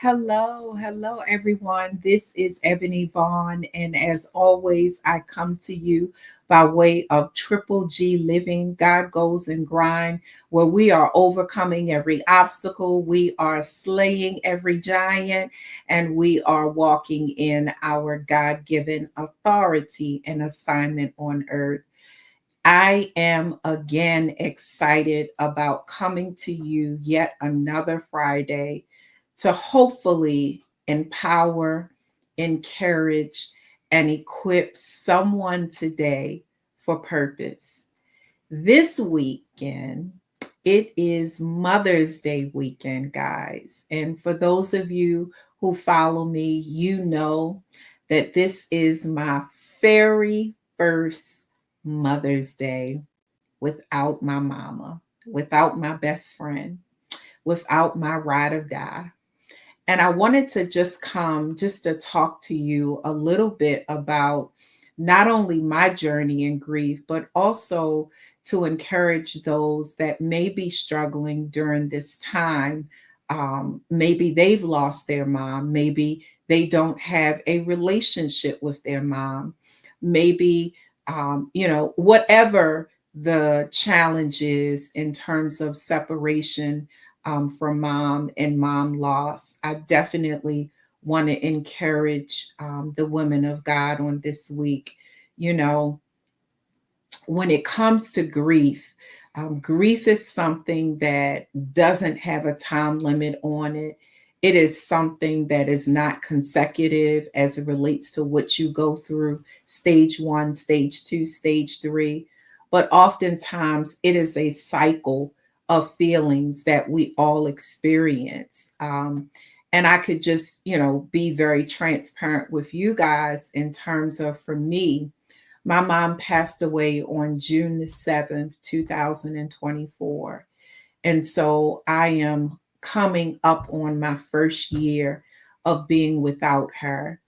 Hello, everyone. This is Ebony Vaughan, and as always, I come to you by way of Triple G Living, God Goes and Grind, where we are overcoming every obstacle, we are slaying every giant, and we are walking in our God given authority and assignment on earth. I am again excited about coming to you yet another Friday to hopefully empower, encourage, and equip someone today for purpose. This weekend, it is Mother's Day weekend, guys. And for those of you who follow me, you know that this is my very first Mother's Day without my mama, without my best friend, without my ride or die. And I wanted to just come just to talk to you a little bit about not only my journey in grief, but also to encourage those that may be struggling during this time. Maybe they've lost their mom. Maybe they don't have a relationship with their mom. Maybe, whatever the challenge is in terms of separation from mom and mom loss. I definitely want to encourage the women of God on this week. You know, when it comes to grief, grief is something that doesn't have a time limit on it. It is something that is not consecutive as it relates to what you go through stage one, stage two, stage three. But oftentimes it is a cycle of feelings that we all experience. And I could just, be very transparent with you guys in terms of for me, my mom passed away on June the 7th, 2024. And so I am coming up on my first year of being without her.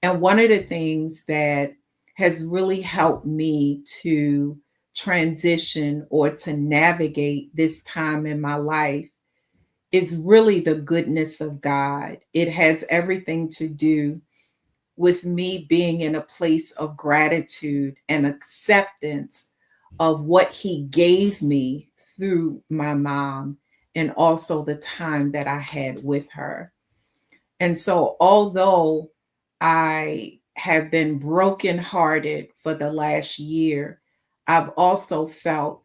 And one of the things that has really helped me to transition or to navigate this time in my life is really the goodness of God. It has everything to do with me being in a place of gratitude and acceptance of what He gave me through my mom and also the time that I had with her. And so, although I have been brokenhearted for the last year, I've also felt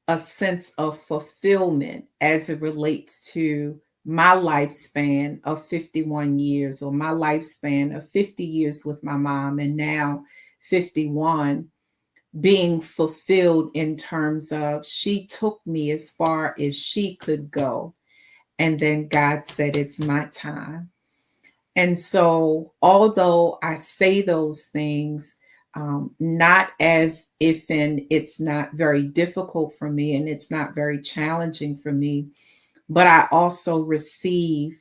a sense of fulfillment as it relates to my lifespan of 51 years or my lifespan of 50 years with my mom and now 51 being fulfilled in terms of she took me as far as she could go. And then God said, it's my time. And so, although I say those things, not as if in it's not very difficult for me and it's not very challenging for me, but I also receive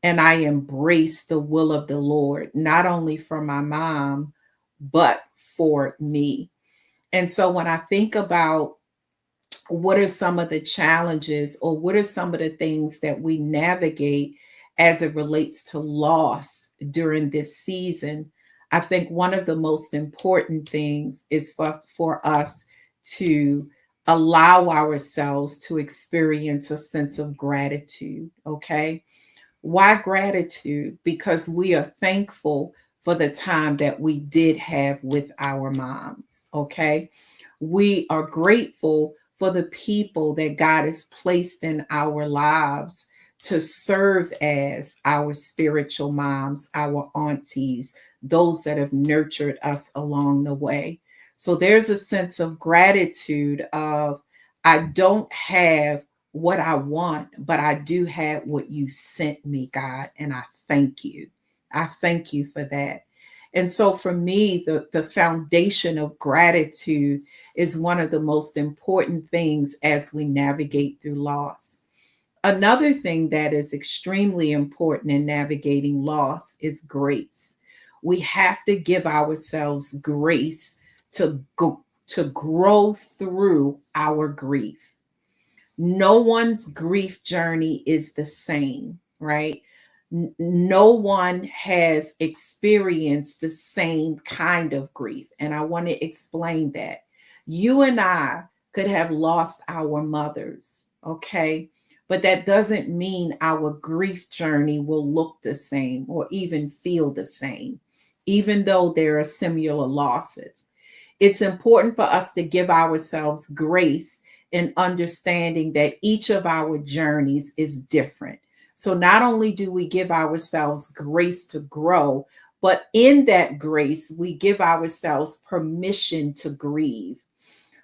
and I embrace the will of the Lord, not only for my mom, but for me. And so when I think about what are some of the challenges or what are some of the things that we navigate as it relates to loss during this season, I think one of the most important things is for us to allow ourselves to experience a sense of gratitude. Okay. Why gratitude? Because we are thankful for the time that we did have with our moms. Okay. We are grateful for the people that God has placed in our lives to serve as our spiritual moms, our aunties, those that have nurtured us along the way. So there's a sense of gratitude of I don't have what I want, but I do have what you sent me, God, and I thank you. I thank you for that. And so for me, the foundation of gratitude is one of the most important things as we navigate through loss. Another thing that is extremely important in navigating loss is grace. We have to give ourselves grace to grow through our grief. No one's grief journey is the same, right? No one has experienced the same kind of grief. And I want to explain that. You and I could have lost our mothers, okay? But that doesn't mean our grief journey will look the same or even feel the same, even though there are similar losses. It's important for us to give ourselves grace in understanding that each of our journeys is different. So not only do we give ourselves grace to grow, but in that grace, we give ourselves permission to grieve.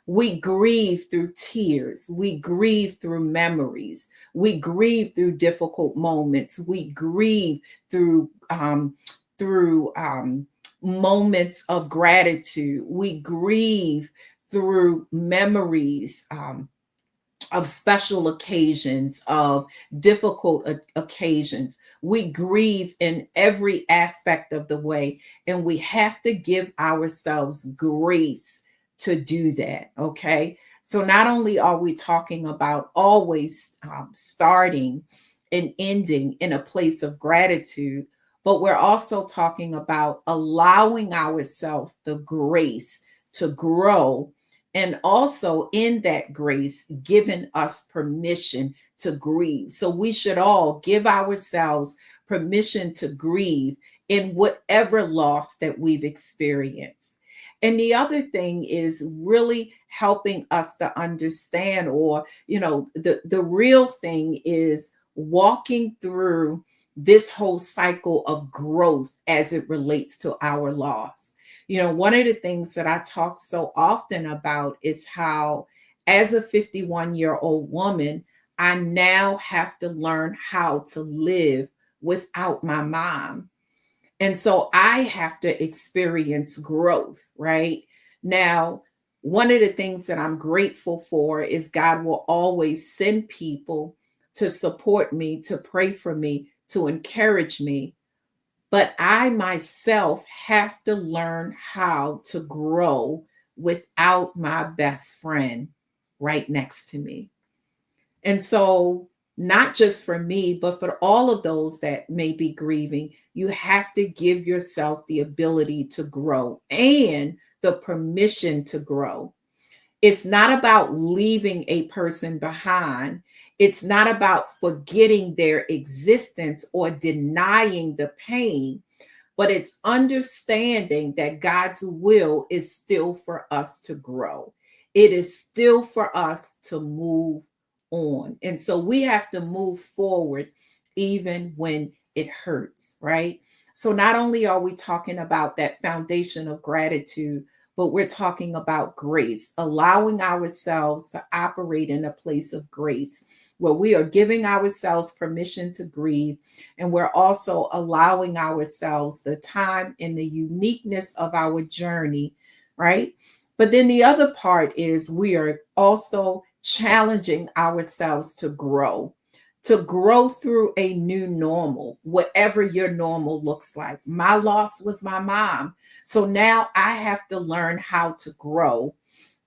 We grieve through tears. We grieve through memories. We grieve through difficult moments. We grieve through through moments of gratitude. We grieve through memories of special occasions, of difficult occasions. We grieve in every aspect of the way, and we have to give ourselves grace to do that. Okay. So, not only are we talking about always starting and ending in a place of gratitude, but we're also talking about allowing ourselves the grace to grow, and also in that grace giving us permission to grieve. So we should all give ourselves permission to grieve in whatever loss that we've experienced. And the other thing is really helping us to understand, or the real thing is walking through this whole cycle of growth as it relates to our loss. One of the things that I talk so often about is how, as a 51-year-old woman, I now have to learn how to live without my mom. And so I have to experience growth, right? Now, one of the things that I'm grateful for is God will always send people to support me, to pray for me, to encourage me. But I myself have to learn how to grow without my best friend right next to me. And so, not just for me, but for all of those that may be grieving, you have to give yourself the ability to grow and the permission to grow. It's not about leaving a person behind. It's not about forgetting their existence or denying the pain, but it's understanding that God's will is still for us to grow. It is still for us to move on. And so we have to move forward even when it hurts, right? So not only are we talking about that foundation of gratitude, but we're talking about grace, allowing ourselves to operate in a place of grace where we are giving ourselves permission to grieve, and we're also allowing ourselves the time and the uniqueness of our journey, right? But then the other part is we are also challenging ourselves to grow through a new normal, whatever your normal looks like. My loss was my mom. So now I have to learn how to grow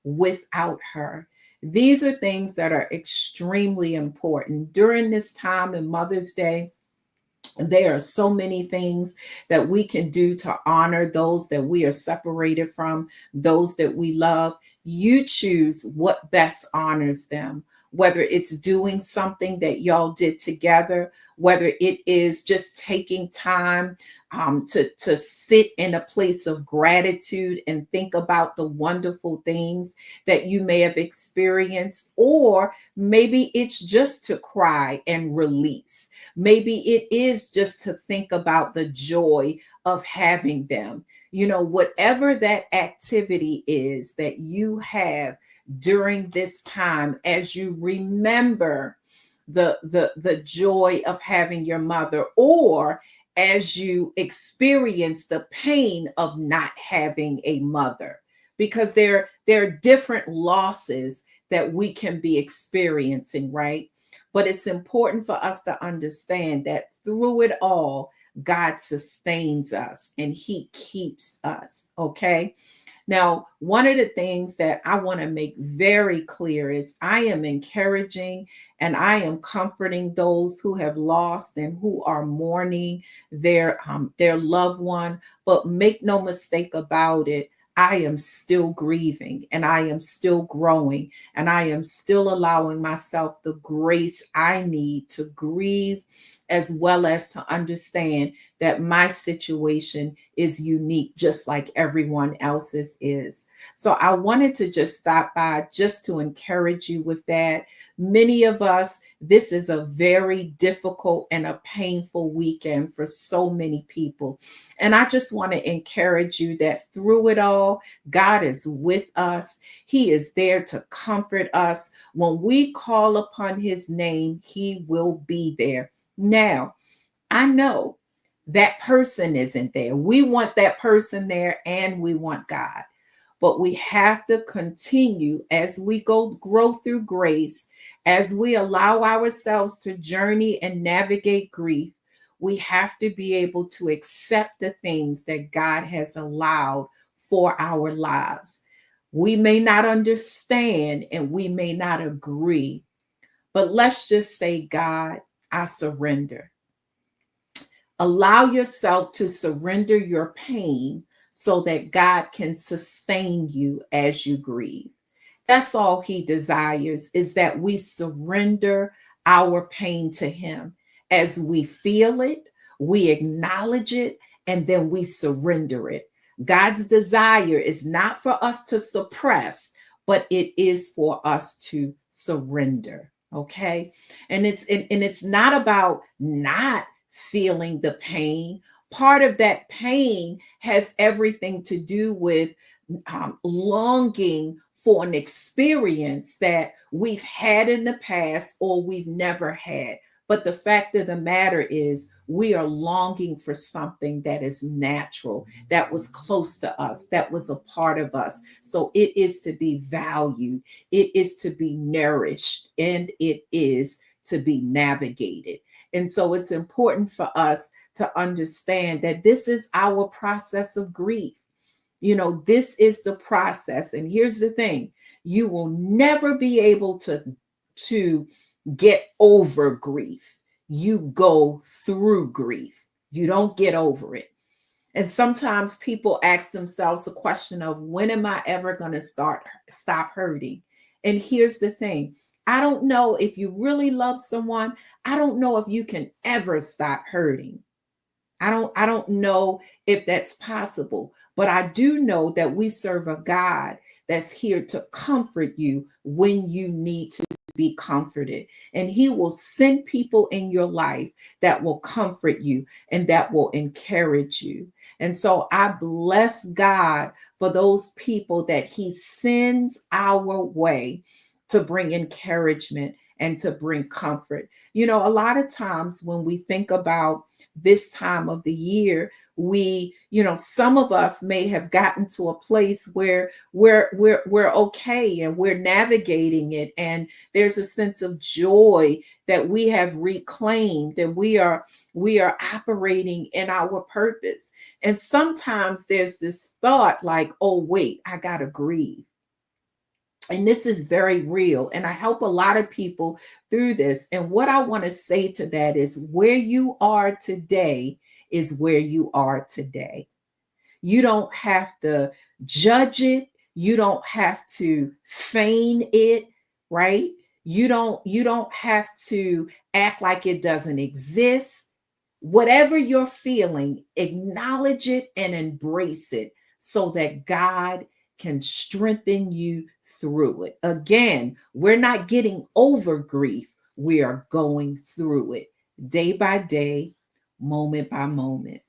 without her. These are things that are extremely important during this time in Mother's Day. There are so many things that we can do to honor those that we are separated from, those that we love. You choose what best honors them, whether it's doing something that y'all did together, whether it is just taking time to sit in a place of gratitude and think about the wonderful things that you may have experienced, or maybe it's just to cry and release. Maybe it is just to think about the joy of having them. Whatever that activity is that you have during this time, as you remember the joy of having your mother, or as you experience the pain of not having a mother, because there are different losses that we can be experiencing, right? But it's important for us to understand that through it all, God sustains us and he keeps us. Okay. Now, one of the things that I want to make very clear is I am encouraging and I am comforting those who have lost and who are mourning their loved one. But make no mistake about it, I am still grieving and I am still growing and I am still allowing myself the grace I need to grieve, as well as to understand that my situation is unique, just like everyone else's is. So I wanted to just stop by just to encourage you with that. Many of us, this is a very difficult and a painful weekend for so many people. And I just want to encourage you that through it all, God is with us. He is there to comfort us. When we call upon his name, he will be there. Now, I know that person isn't there. We want that person there and we want God. But we have to continue as we grow through grace, as we allow ourselves to journey and navigate grief. We have to be able to accept the things that God has allowed for our lives. We may not understand and we may not agree, but let's just say, God, I surrender. Allow yourself to surrender your pain so that God can sustain you as you grieve. That's all he desires, is that we surrender our pain to him. As we feel it, we acknowledge it, and then we surrender it. God's desire is not for us to suppress, but it is for us to surrender. Okay. And it's not about not feeling the pain. Part of that pain has everything to do with longing for an experience that we've had in the past or we've never had. But the fact of the matter is, we are longing for something that is natural, that was close to us, that was a part of us. So it is to be valued, it is to be nourished, and it is to be navigated. And so it's important for us to understand that this is our process of grief. This is the process. And here's the thing: you will never be able to get over grief. You go through grief. You don't get over it. And sometimes people ask themselves the question of, when am I ever going to stop hurting? And here's the thing: I don't know if you really love someone. I don't know if you can ever stop hurting. I don't know if that's possible, but I do know that we serve a God that's here to comfort you when you need to be comforted. And he will send people in your life that will comfort you and that will encourage you. And so I bless God for those people that he sends our way to bring encouragement and to bring comfort. A lot of times when we think about this time of the year, some of us may have gotten to a place where we're okay and we're navigating it, and there's a sense of joy that we have reclaimed, and we are operating in our purpose. And sometimes there's this thought like, oh wait, I gotta grieve. And this is very real. And I help a lot of people through this. And what I want to say to that is, where you are today is where you are today. You don't have to judge it. You don't have to feign it, right? You don't have to act like it doesn't exist. Whatever you're feeling, acknowledge it and embrace it so that God can strengthen you through it. Again, we're not getting over grief. We are going through it day by day, moment by moment.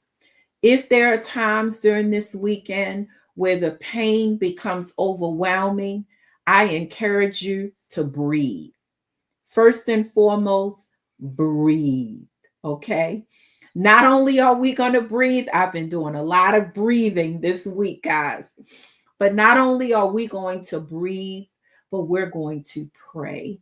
If there are times during this weekend where the pain becomes overwhelming, I encourage you to breathe. First and foremost, breathe. Okay. Not only are we going to breathe, I've been doing a lot of breathing this week, guys. But not only are we going to breathe, but we're going to pray.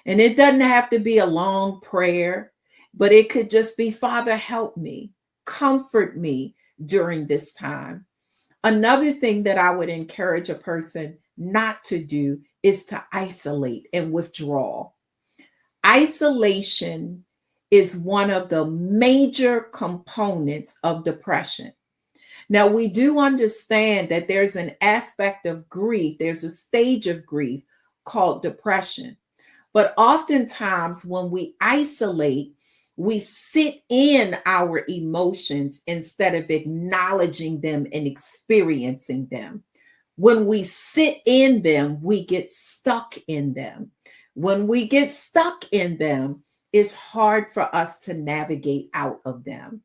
And it doesn't have to be a long prayer, but it could just be, Father, help me. Comfort me during this time. Another thing that I would encourage a person not to do is to isolate and withdraw. Isolation is one of the major components of depression. Now, we do understand that there's an aspect of grief, there's a stage of grief called depression. But oftentimes, when we isolate, we sit in our emotions instead of acknowledging them and experiencing them. When we sit in them, we get stuck in them. When we get stuck in them, it's hard for us to navigate out of them.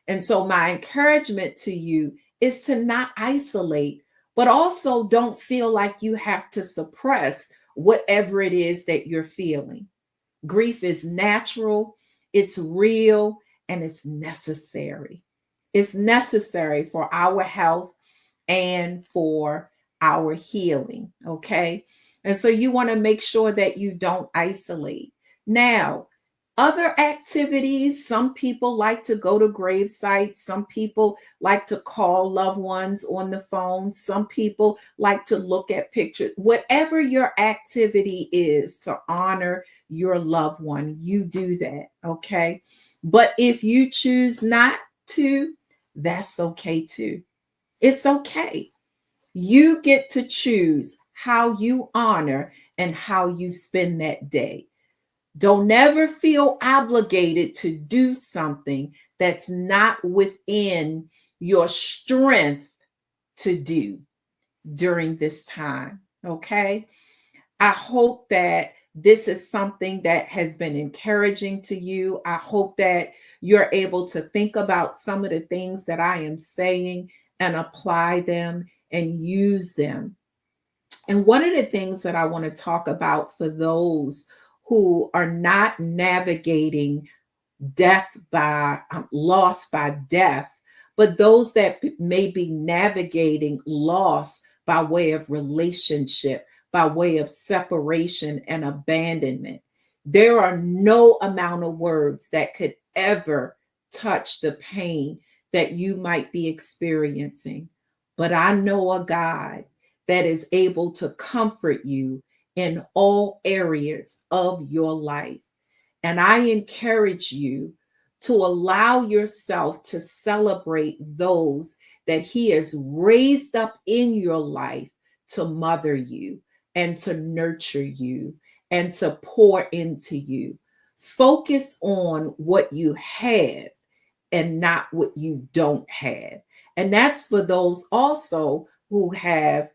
And so, my encouragement to you is to not isolate, but also don't feel like you have to suppress whatever it is that you're feeling. Grief is natural, it's real, and it's necessary. It's necessary for our health and for our healing. Okay. And so you want to make sure that you don't isolate. Now, other activities, some people like to go to grave sites. Some people like to call loved ones on the phone. Some people like to look at pictures. Whatever your activity is to honor your loved one, you do that. Okay. But if you choose not to, that's okay too. It's okay. You get to choose how you honor and how you spend that day. Don't ever feel obligated to do something that's not within your strength to do during this time. Okay. I hope that this is something that has been encouraging to you. I hope that you're able to think about some of the things that I am saying and apply them and use them. And one of the things that I want to talk about for those who are not navigating death by loss by death, but those that may be navigating loss by way of relationship, by way of separation and abandonment. There are no amount of words that could ever touch the pain that you might be experiencing. But I know a God that is able to comfort you in all areas of your life. And I encourage you to allow yourself to celebrate those that He has raised up in your life to mother you and to nurture you and to pour into you. Focus on what you have and not what you don't have. And that's for those also who have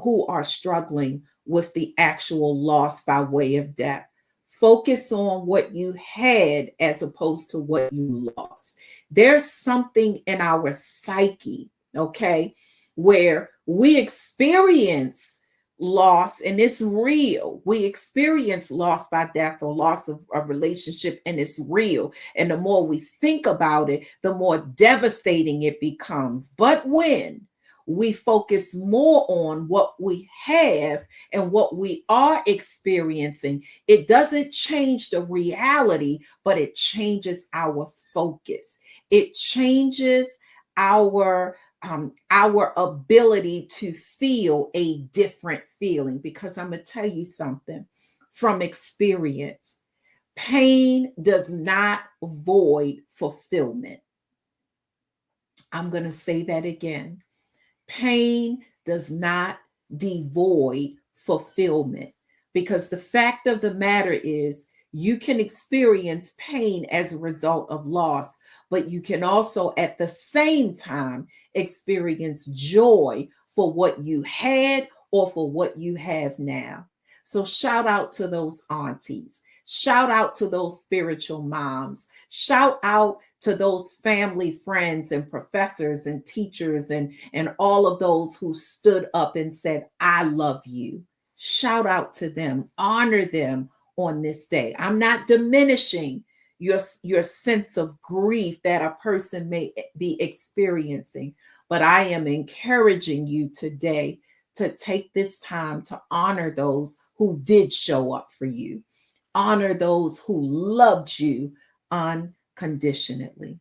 who are struggling with the actual loss by way of death. Focus on what you had as opposed to what you lost. There's something in our psyche, okay, where we experience loss and it's real. We experience loss by death or loss of a relationship and it's real. And the more we think about it, the more devastating it becomes. But when we focus more on what we have and what we are experiencing, it doesn't change the reality, but it changes our focus. It changes our ability to feel a different feeling. Because I'm going to tell you something from experience. Pain does not void fulfillment. I'm going to say that again. Pain does not devoid fulfillment, because the fact of the matter is you can experience pain as a result of loss, but you can also at the same time experience joy for what you had or for what you have now. So shout out to those aunties. Shout out to those spiritual moms. Shout out to those family friends and professors and teachers and all of those who stood up and said, I love you. Shout out to them. Honor them on this day. I'm not diminishing your sense of grief that a person may be experiencing, but I am encouraging you today to take this time to honor those who did show up for you. Honor those who loved you unconditionally.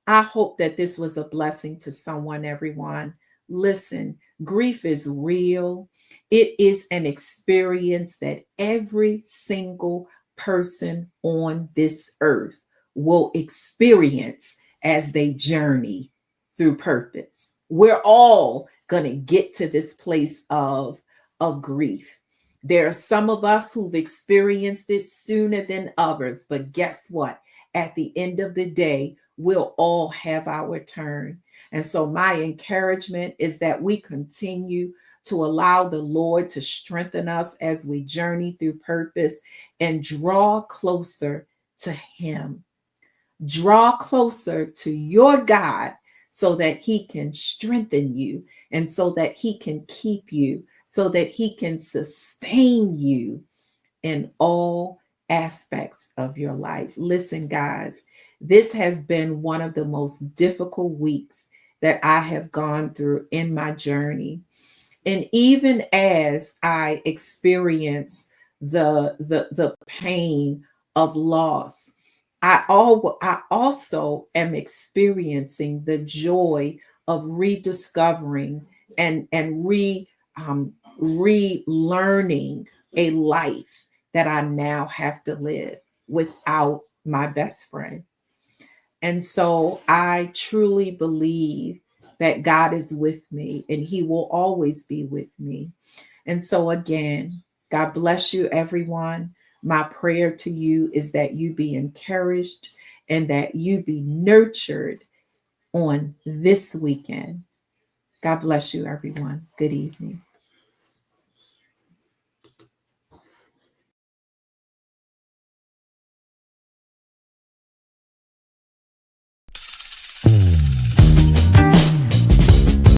I hope that this was a blessing to someone, everyone. Listen, grief is real. It is an experience that every single person on this earth will experience as they journey through purpose. We're all going to get to this place of grief. There are some of us who've experienced it sooner than others, but guess what? At the end of the day, we'll all have our turn. And so, my encouragement is that we continue to allow the Lord to strengthen us as we journey through purpose and draw closer to Him. Draw closer to your God so that He can strengthen you and so that He can keep you, so that He can sustain you in all aspects of your life. Listen, guys, this has been one of the most difficult weeks that I have gone through in my journey. And even as I experience the pain of loss, I also am experiencing the joy of rediscovering and relearning a life that I now have to live without my best friend. And so I truly believe that God is with me and He will always be with me. And so, again, God bless you, everyone. My prayer to you is that you be encouraged and that you be nurtured on this weekend. God bless you, everyone. Good evening.